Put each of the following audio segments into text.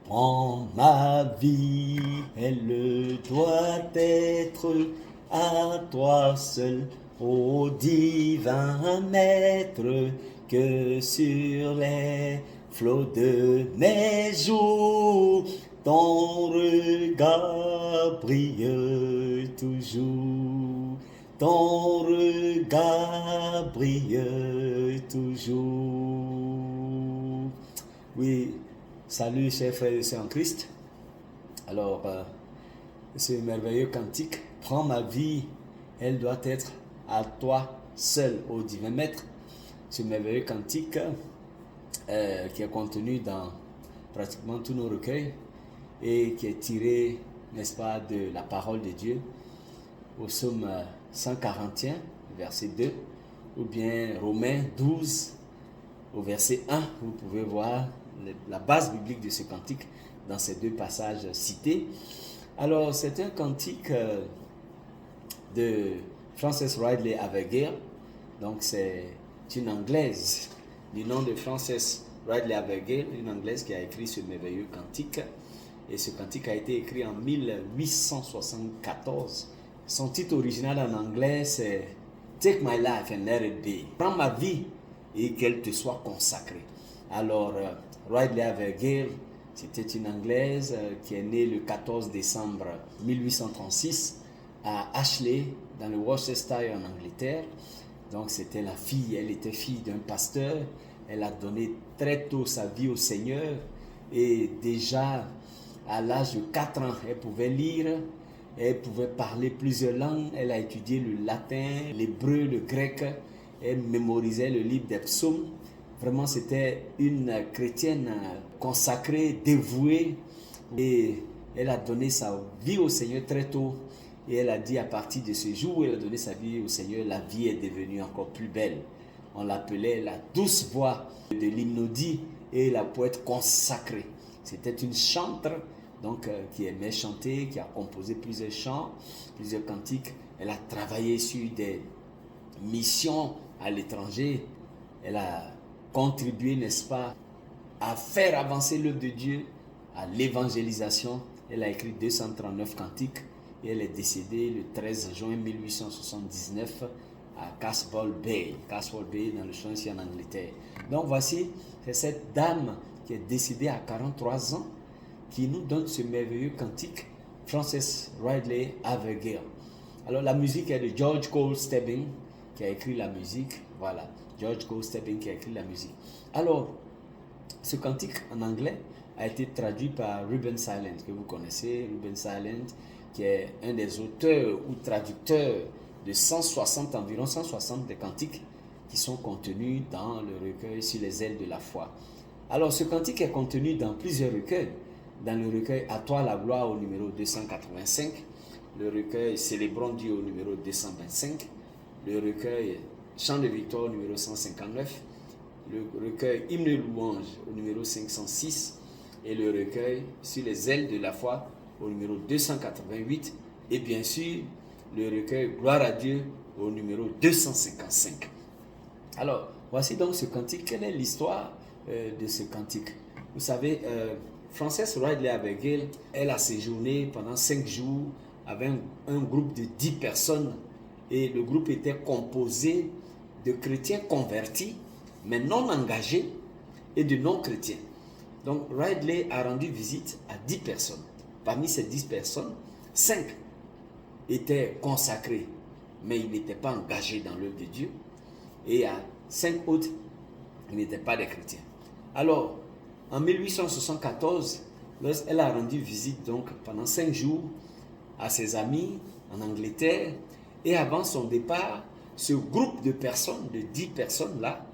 Prends ma vie, elle doit être à toi seul, ô divin maître, que sur les flots de mes jours, ton regard brille toujours. Ton regard brille toujours. Oui, salut chers frères et sœurs en Christ. Alors, ce merveilleux cantique, prends ma vie, elle doit être à toi seul, ô divin maître. Ce merveilleux cantique qui est contenu dans pratiquement tous nos recueils et qui est tiré, n'est-ce pas, de la parole de Dieu au psaume 141, verset 2, ou bien Romains 12, au verset 1. Vous pouvez voir la base biblique de ce cantique dans ces deux passages cités. Alors, c'est un cantique de Frances Ridley Avergale. Donc, c'est une Anglaise du nom de Frances Ridley Avergale, une Anglaise qui a écrit ce merveilleux cantique. Et ce cantique a été écrit en 1874. Son titre original en anglais, c'est Take my life and let it be. Prends ma vie et qu'elle te soit consacrée. Alors, Ridley Avergale, c'était une Anglaise qui est née le 14 décembre 1836 à Ashley, dans le Worcestershire en Angleterre. Donc, c'était la fille, elle était fille d'un pasteur. Elle a donné très tôt sa vie au Seigneur et déjà à l'âge de 4 ans, elle pouvait lire, elle pouvait parler plusieurs langues, elle a étudié le latin, l'hébreu, le grec, elle mémorisait le livre des psaumes. Vraiment, c'était une chrétienne consacrée, dévouée, et elle a donné sa vie au Seigneur très tôt. Et elle a dit à partir de ce jour où elle a donné sa vie au Seigneur, la vie est devenue encore plus belle. On l'appelait la douce voix de l'hymnodie et la poète consacrée. C'était une chantre donc, qui aimait chanter, qui a composé plusieurs chants, plusieurs cantiques. Elle a travaillé sur des missions à l'étranger. Elle a contribué, n'est-ce pas, à faire avancer l'œuvre de Dieu, à l'évangélisation. Elle a écrit 239 cantiques et elle est décédée le 13 juin 1879 à Castle Bay dans le Swansea en Angleterre. Donc voici, c'est cette dame qui est décédée à 43 ans qui nous donne ce merveilleux cantique, Frances Ridley Avergale. Alors la musique est de George Cole Stebbing qui a écrit la musique. Voilà, George Cole Stebbing qui a écrit la musique. Alors, ce cantique en anglais a été traduit par Ruben Silent, que vous connaissez, Ruben Silent, qui est un des auteurs ou traducteurs de 160, environ 160 des cantiques qui sont contenus dans le recueil Sur les ailes de la foi. Alors, ce cantique est contenu dans plusieurs recueils. Dans le recueil À toi la gloire au numéro 285, le recueil Célébrons Dieu au numéro 225, le recueil Chant de victoire au numéro 159, le recueil Hymne et louange au numéro 506 et le recueil Sur les ailes de la foi au numéro 288 et bien sûr le recueil Gloire à Dieu au numéro 255. Alors, voici donc ce cantique. Quelle est l'histoire de ce cantique? Vous savez, Frances Ridley Avergale, elle a séjourné pendant 5 jours avec un groupe de 10 personnes et le groupe était composé de chrétiens convertis mais non engagés et de non-chrétiens. Donc Ridley a rendu visite à 10 personnes. Parmi ces 10 personnes, 5 étaient consacrés mais ils n'étaient pas engagés dans l'œuvre de Dieu et à 5 autres, ils n'étaient pas des chrétiens. Alors, en 1874, elle a rendu visite donc pendant 5 jours à ses amis en Angleterre et avant son départ, ce groupe de personnes, de 10 personnes là,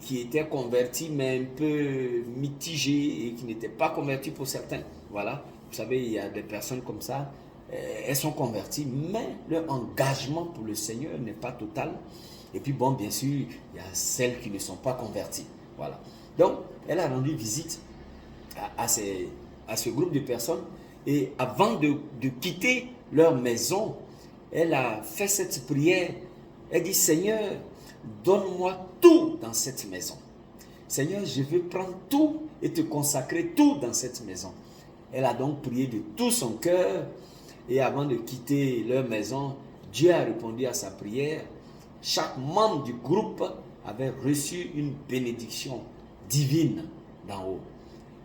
qui étaient convertis mais un peu mitigés et qui n'étaient pas convertis pour certains. Voilà, vous savez, il y a des personnes comme ça, elles sont converties mais leur engagement pour le Seigneur n'est pas total. Et puis bon, bien sûr, il y a celles qui ne sont pas converties. Voilà. Donc, elle a rendu visite à ce groupe de personnes et avant de quitter leur maison, elle a fait cette prière. Elle dit, Seigneur, donne-moi tout dans cette maison. Seigneur, je veux prendre tout et te consacrer tout dans cette maison. Elle a donc prié de tout son cœur et avant de quitter leur maison, Dieu a répondu à sa prière. Chaque membre du groupe avait reçu une bénédiction divine d'en haut.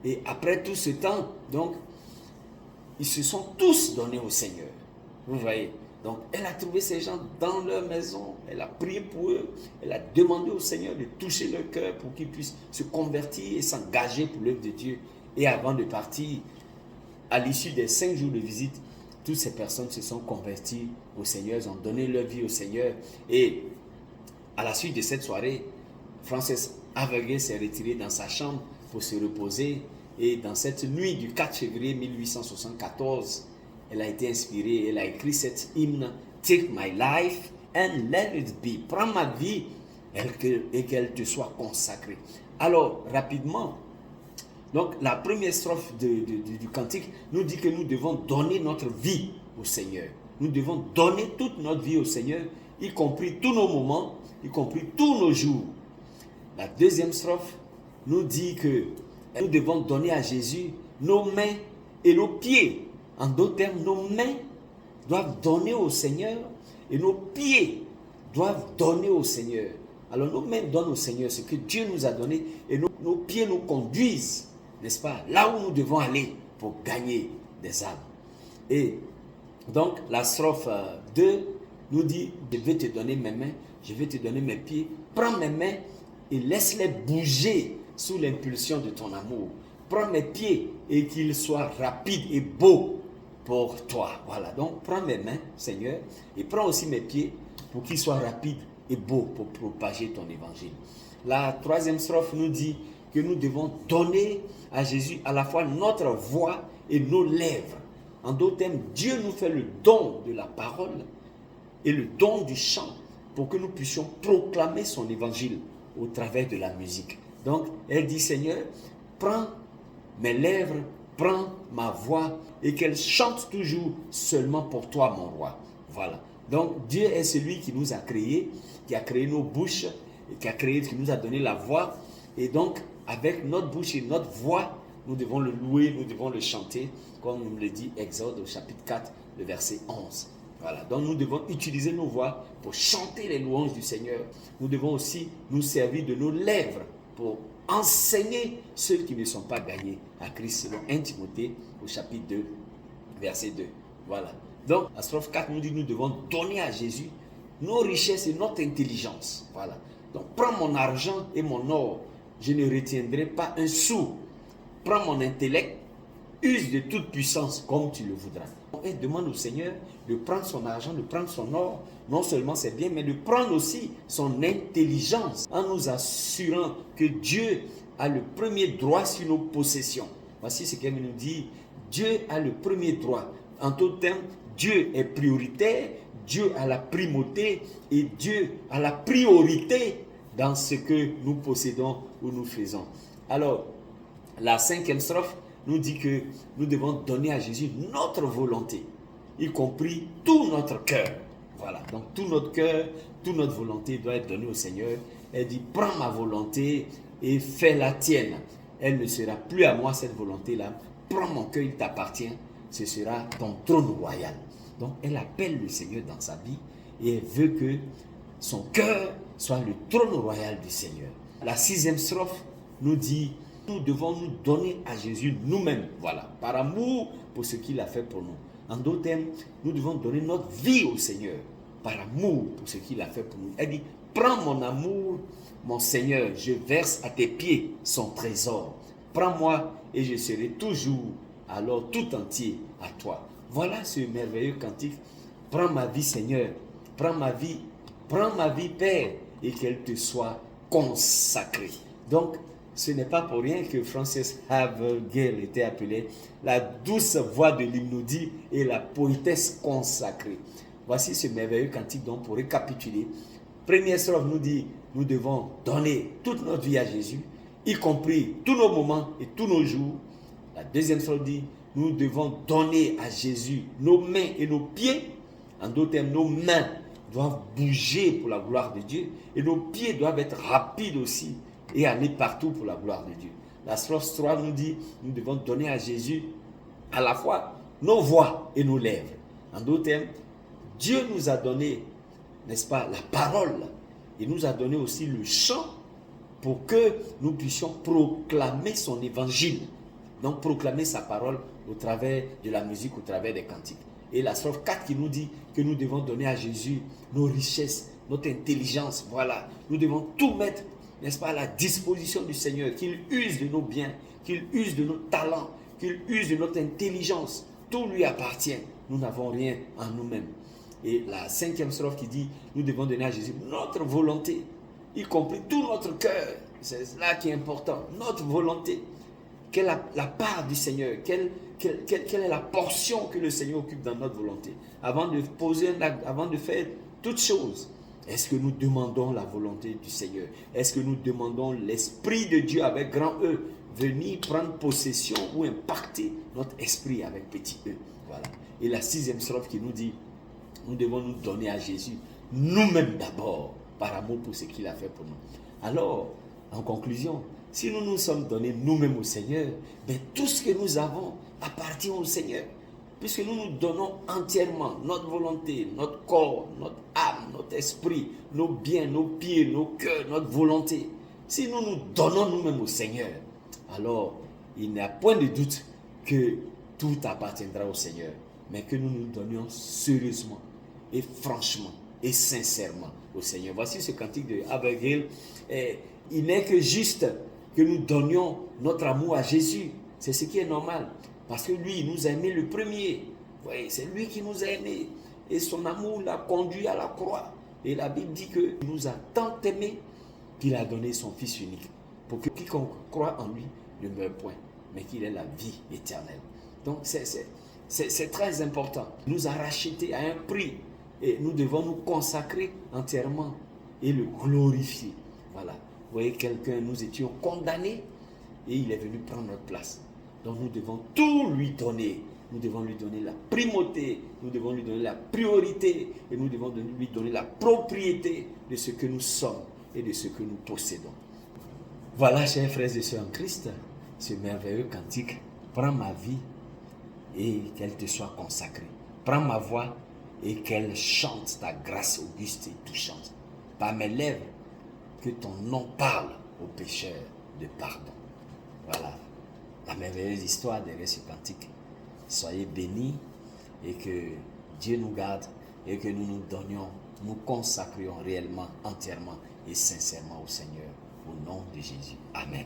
Et après tout ce temps, donc, ils se sont tous donnés au Seigneur. Vous voyez? Donc, elle a trouvé ces gens dans leur maison, elle a prié pour eux, elle a demandé au Seigneur de toucher leur cœur pour qu'ils puissent se convertir et s'engager pour l'œuvre de Dieu. Et avant de partir, à l'issue des 5 jours de visite, toutes ces personnes se sont converties au Seigneur, elles ont donné leur vie au Seigneur. Et à la suite de cette soirée, Frances Havergal s'est retirée dans sa chambre pour se reposer. Et dans cette nuit du 4 février 1874, elle a été inspirée, elle a écrit cet hymne « Take my life and let it be ». Prends ma vie et qu'elle te soit consacrée. Alors, rapidement, donc la première strophe du cantique nous dit que nous devons donner notre vie au Seigneur. Nous devons donner toute notre vie au Seigneur, y compris tous nos moments, y compris tous nos jours. La deuxième strophe nous dit que nous devons donner à Jésus nos mains et nos pieds. En d'autres termes, nos mains doivent donner au Seigneur et nos pieds doivent donner au Seigneur. Alors nos mains donnent au Seigneur ce que Dieu nous a donné et nos pieds nous conduisent, n'est-ce pas, là où nous devons aller pour gagner des âmes. Et donc la strophe 2 nous dit « Je vais te donner mes mains, je vais te donner mes pieds, prends mes mains et laisse-les bouger sous l'impulsion de ton amour. Prends mes pieds et qu'ils soient rapides et beaux pour toi. » Voilà, donc prends mes mains, Seigneur, et prends aussi mes pieds pour qu'ils soient rapides et beaux pour propager ton évangile. La troisième strophe nous dit que nous devons donner à Jésus à la fois notre voix et nos lèvres. En d'autres termes, Dieu nous fait le don de la parole et le don du chant pour que nous puissions proclamer son évangile au travers de la musique. Donc, elle dit, Seigneur, prends mes lèvres, prends ma voix et qu'elle chante toujours seulement pour toi, mon roi. Voilà. Donc, Dieu est celui qui nous a créés, qui a créé nos bouches, qui nous a donné la voix. Et donc, avec notre bouche et notre voix, nous devons le louer, nous devons le chanter, comme nous le dit Exode au chapitre 4, le verset 11. Voilà, donc nous devons utiliser nos voix pour chanter les louanges du Seigneur. Nous devons aussi nous servir de nos lèvres pour enseigner ceux qui ne sont pas gagnés à Christ, selon 1 Timothée au chapitre 2, verset 2. Voilà. Donc, la strophe 4 nous dit que nous devons donner à Jésus nos richesses et notre intelligence. Voilà. Donc, prends mon argent et mon or, je ne retiendrai pas un sou. Prends mon intellect, use de toute puissance comme tu le voudras. Et demande au Seigneur de prendre son argent, de prendre son or. Non seulement c'est bien, mais de prendre aussi son intelligence en nous assurant que Dieu a le premier droit sur nos possessions. Voici ce qu'elle nous dit. Dieu a le premier droit. En tout terme, Dieu est prioritaire, Dieu a la primauté et Dieu a la priorité dans ce que nous possédons ou nous faisons. Alors, la cinquième strophe nous dit que nous devons donner à Jésus notre volonté, y compris tout notre cœur. Voilà, donc tout notre cœur, toute notre volonté doit être donnée au Seigneur. Elle dit, prends ma volonté et fais la tienne. Elle ne sera plus à moi cette volonté-là. Prends mon cœur, il t'appartient. Ce sera ton trône royal. Donc elle appelle le Seigneur dans sa vie et elle veut que son cœur soit le trône royal du Seigneur. La sixième strophe nous dit, nous devons nous donner à Jésus nous-mêmes, voilà, par amour pour ce qu'il a fait pour nous. En d'autres termes, nous devons donner notre vie au Seigneur, par amour pour ce qu'il a fait pour nous. Elle dit, prends mon amour, mon Seigneur, je verse à tes pieds son trésor. Prends-moi et je serai toujours, alors tout entier à toi. Voilà ce merveilleux cantique. Prends ma vie, Seigneur, prends ma vie, Père, et qu'elle te soit consacrée. Donc, ce n'est pas pour rien que Frances Havergal était appelée la douce voix de l'hymnodie et la poétesse consacrée. Voici ce merveilleux cantique, donc pour récapituler. Première strophe nous dit, nous devons donner toute notre vie à Jésus, y compris tous nos moments et tous nos jours. La deuxième strophe dit, nous devons donner à Jésus nos mains et nos pieds. En d'autres termes, nos mains doivent bouger pour la gloire de Dieu et nos pieds doivent être rapides aussi et aller partout pour la gloire de Dieu. La strophe 3 nous dit, nous devons donner à Jésus à la fois nos voix et nos lèvres. En d'autres termes, Dieu nous a donné, n'est-ce pas, la parole. Il nous a donné aussi le chant pour que nous puissions proclamer son évangile. Donc proclamer sa parole au travers de la musique, au travers des cantiques. Et la strophe 4 qui nous dit que nous devons donner à Jésus nos richesses, notre intelligence. Voilà, nous devons tout mettre, n'est-ce pas, à la disposition du Seigneur, qu'il use de nos biens, qu'il use de nos talents, qu'il use de notre intelligence. Tout lui appartient. Nous n'avons rien en nous-mêmes. Et la 5e strophe qui dit, nous devons donner à Jésus notre volonté, y compris tout notre cœur. C'est cela qui est important, notre volonté. Quelle est la part du Seigneur? Quelle est la portion que le Seigneur occupe dans notre volonté? Avant de poser un acte, avant de faire toutes choses, est-ce que nous demandons la volonté du Seigneur? Est-ce que nous demandons l'Esprit de Dieu avec grand E venir prendre possession ou impacter notre esprit avec petit E? Voilà. Et la 6e strophe qui nous dit, nous devons nous donner à Jésus nous-mêmes d'abord, par amour pour ce qu'il a fait pour nous. Alors, en conclusion, si nous nous sommes donnés nous-mêmes au Seigneur, ben tout ce que nous avons appartient au Seigneur. Puisque nous nous donnons entièrement notre volonté, notre corps, notre âme, notre esprit, nos biens, nos pieds, nos cœurs, notre volonté. Si nous nous donnons nous-mêmes au Seigneur, alors il n'y a point de doute que tout appartiendra au Seigneur. Mais que nous nous donnions sérieusement et franchement et sincèrement au Seigneur. Voici ce cantique de Abigail. Il n'est que juste que nous donnions notre amour à Jésus. C'est ce qui est normal. Parce que lui, il nous a aimés le premier. Vous voyez, c'est lui qui nous a aimés. Et son amour l'a conduit à la croix. Et la Bible dit qu'il nous a tant aimés qu'il a donné son Fils unique. Pour que quiconque croit en lui ne meure point, mais qu'il ait la vie éternelle. Donc c'est très important. Il nous a rachetés à un prix. Et nous devons nous consacrer entièrement et le glorifier. Voilà. Vous voyez, nous étions condamnés et il est venu prendre notre place. Donc nous devons tout lui donner. Nous devons lui donner la primauté, nous devons lui donner la priorité et nous devons lui donner la propriété de ce que nous sommes et de ce que nous possédons. Voilà, chers frères et sœurs en Christ, ce merveilleux cantique. Prends ma vie et qu'elle te soit consacrée. Prends ma voix et qu'elle chante ta grâce auguste et touchante. Par mes lèvres, que ton nom parle aux pécheurs de pardon. Voilà la merveilleuse histoire derrière ce cantique. Soyez bénis et que Dieu nous garde et que nous nous donnions, nous consacrions réellement, entièrement et sincèrement au Seigneur. Au nom de Jésus. Amen.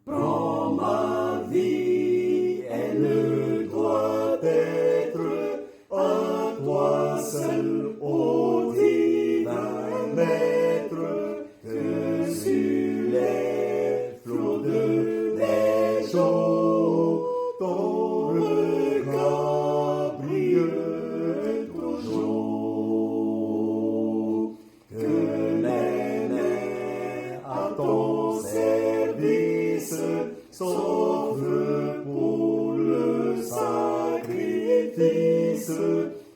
Prends ma vie, elle doit être à toi seul, ô divin Maître, que sur les flots de neige, ton regard brille toujours. Que les mains à ton service s'offrent pour le sacrifice,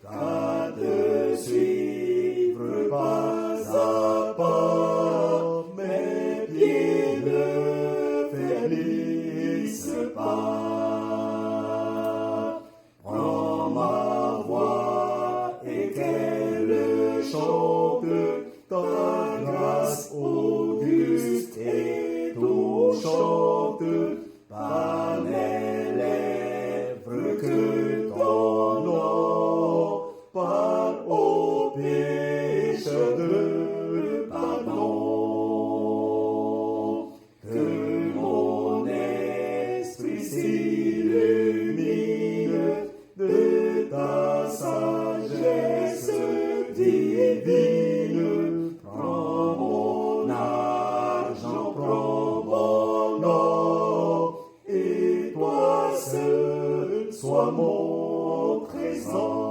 t'as de suivre pas à pas, mes pieds ne faiblissent pas. Prends ma voix et qu'elle chante ta grâce auguste et touchante, par mes lèvres que ton nom parle au pécheur de pardon. Que mon esprit s'illumine de ta sagesse divine. Prends mon argent, prends mon or, et toi seul sois mon trésor.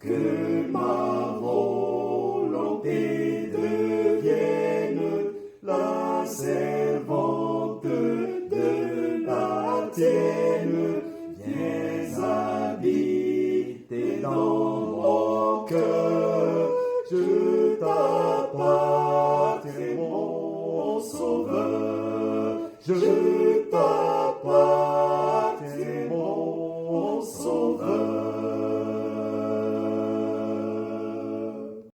Que ma volonté devienne la servante de la tienne. Viens habiter dans mon cœur, je t'appartiens. Je